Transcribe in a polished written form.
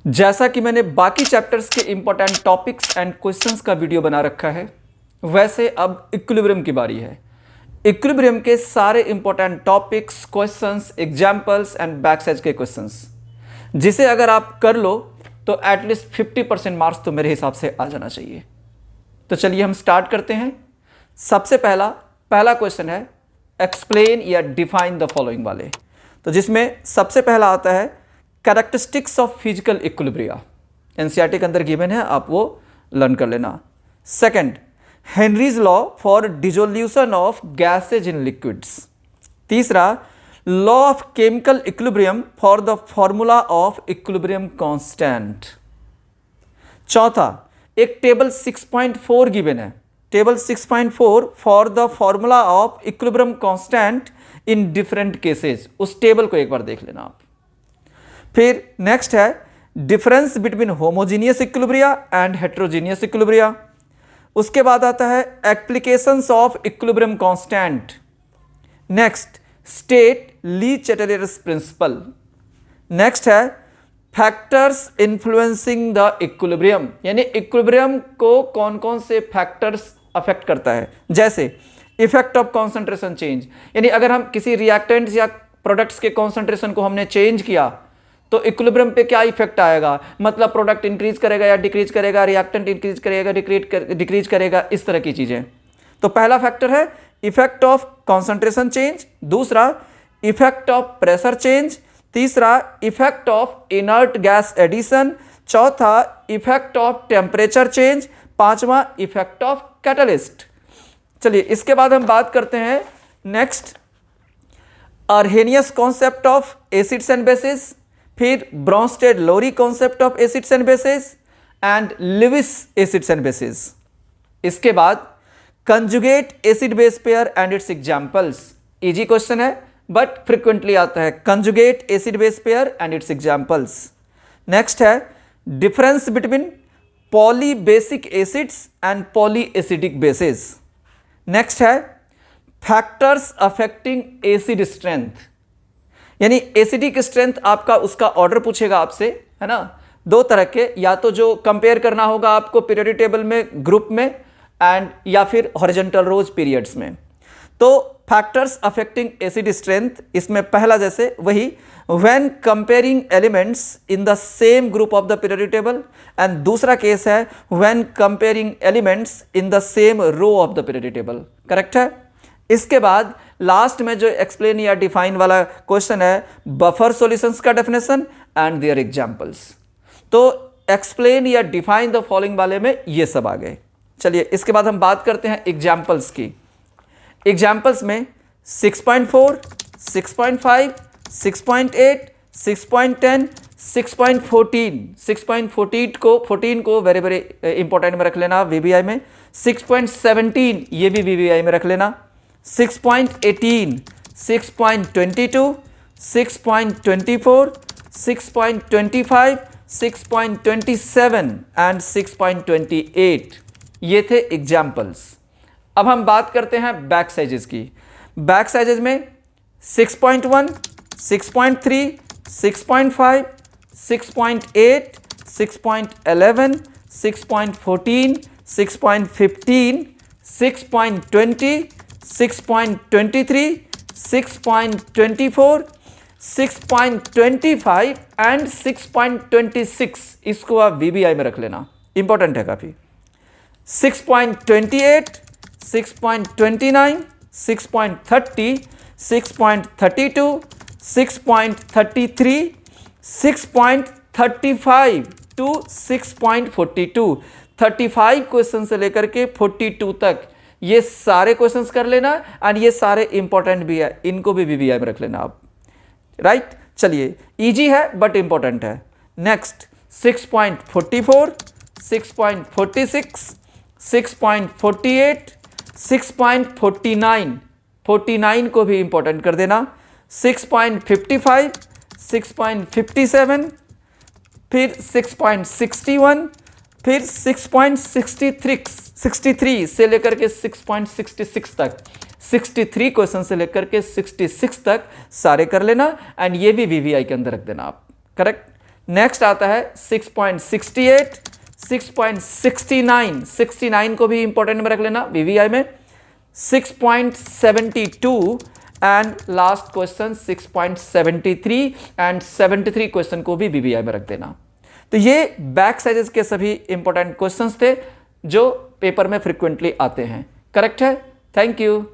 जैसा कि मैंने बाकी चैप्टर्स के इंपॉर्टेंट टॉपिक्स एंड क्वेश्चंस का वीडियो बना रखा है, वैसे अब इक्विलिब्रियम की बारी है। इक्विलिब्रियम के सारे important topics, questions, examples and बैकसाइज के क्वेश्चंस, जिसे अगर आप कर लो तो एटलीस्ट 50% मार्क्स तो मेरे हिसाब से आ जाना चाहिए। तो चलिए हम स्टार्ट करते हैं। सबसे पहला क्वेश्चन है एक्सप्लेन या डिफाइन द फॉलोइंग वाले, तो जिसमें सबसे पहला आता है characteristics of physical equilibria. NCERT के अंदर गिवन है, आप वो लर्न कर लेना। Second, Henry's law for dissolution of gases in liquids. तीसरा, law of chemical equilibrium for the formula of equilibrium constant. चौथा, एक टेबल 6.4 गिवन है, table 6.4 for the formula of equilibrium constant in different cases. उस table को एक बार देख लेना आप। फिर नेक्स्ट है difference between homogeneous equilibria and heterogeneous equilibria. उसके बाद आता है applications of equilibrium constant. Next, state Le Chatelier's principle. Next है फैक्टर्स इन्फ्लुएंसिंग द इक्विलिब्रियम, यानी इक्विलिब्रियम को कौन कौन से फैक्टर्स अफेक्ट करता है। जैसे इफेक्ट ऑफ कॉन्सेंट्रेशन चेंज, यानी अगर हम किसी रिएक्टेंट्स या प्रोडक्ट्स के कॉन्सेंट्रेशन को हमने चेंज किया तो इक्विलिब्रियम पे क्या इफेक्ट आएगा, मतलब प्रोडक्ट इंक्रीज करेगा या डिक्रीज करेगा, रिएक्टेंट इंक्रीज करेगा डिक्रीज करेगा, इस तरह की चीजें। तो पहला फैक्टर है इफेक्ट ऑफ कॉन्सेंट्रेशन चेंज। दूसरा, इफेक्ट ऑफ प्रेशर चेंज। तीसरा, effect of inert gas addition. चौथा, इफेक्ट ऑफ टेम्परेचर चेंज। पांचवा, इफेक्ट ऑफ कैटलिस्ट। चलिए इसके बाद हम बात करते हैं next Arrhenius concept of acids and bases, फिर Bronsted Lowry concept of acids and bases and Lewis acids and bases. इसके बाद conjugate acid base pair and its examples. Easy question है बट फ्रीक्वेंटली आता है, conjugate acid base pair and its examples. Next है difference between poly basic acids and poly acidic bases. Next है factors affecting acid strength, यानी acidic strength आपका उसका order पूछेगा आपसे, है ना। दो तरह के, या तो जो कंपेयर करना होगा आपको पीरियोडिक टेबल में, ग्रुप में, एंड या फिर हॉरिजॉन्टल रोज पीरियड्स में। तो फैक्टर्स अफेक्टिंग एसिड स्ट्रेंथ, इसमें पहला जैसे वही when comparing elements in the same group of the periodic table, and दूसरा केस है when comparing elements in the same row of the periodic table. Correct है। इसके बाद लास्ट में जो एक्सप्लेन या डिफाइन वाला क्वेश्चन है बफर सॉल्यूशंस का डेफिनेशन एंड देयर एग्जांपल्स। तो एक्सप्लेन या डिफाइन द फॉलोइंग वाले में ये सब आ गए। चलिए इसके बाद हम बात करते हैं एग्जांपल्स की। एग्जांपल्स में 6.4, 6.5, 6.8, 6.10, 6.14 को वेरी वेरी इंपॉर्टेंट में रख लेना वीबीआई में। 6.17 ये भी वीबीआई में रख लेना। 6.18, 6.22, 6.24, 6.25, 6.27 एंड 6.28 ये थे एग्जाम्पल्स। अब हम बात करते हैं बैक साइजेस की। बैक साइजेस में 6.1, 6.3, 6.5, 6.8, 6.11, 6.14, 6.15, 6.20, 6.23, 6.24, 6.25 एंड 6.26 इसको आप वीबीआई में रख लेना, इंपॉर्टेंट है काफी। 6.28, 6.29, 6.30, 6.32, 6.33, 6.35 टू 6.42, 35 क्वेश्चन से लेकर के 42 तक ये सारे क्वेश्चंस कर लेना, एंड ये सारे इंपॉर्टेंट भी है, इनको भी वीबीआई में रख लेना आप। राइट, चलिए इजी है बट इंपॉर्टेंट है। नेक्स्ट 6.44, 6.46, 6.48, 6.49, 49 को भी इंपॉर्टेंट कर देना। 6.55, 6.57, फिर 6.61, फिर 6.63 से लेकर के 6.66 तक, 63 क्वेश्चन से लेकर के 66 तक सारे कर लेना, एंड ये भी वीवीआई के अंदर रख देना आप। करेक्ट। नेक्स्ट आता है 6.68, 6.69, 69 को भी इंपॉर्टेंट में रख लेना वीवीआई में, 6.72 and last question 6.73 and 73 question को भी वीवीआई में रख देना। तो ये बैक साइजेस के सभी इंपॉर्टेंट क्वेश्चंस थे जो पेपर में फ्रीक्वेंटली आते हैं। करेक्ट है? Thank you.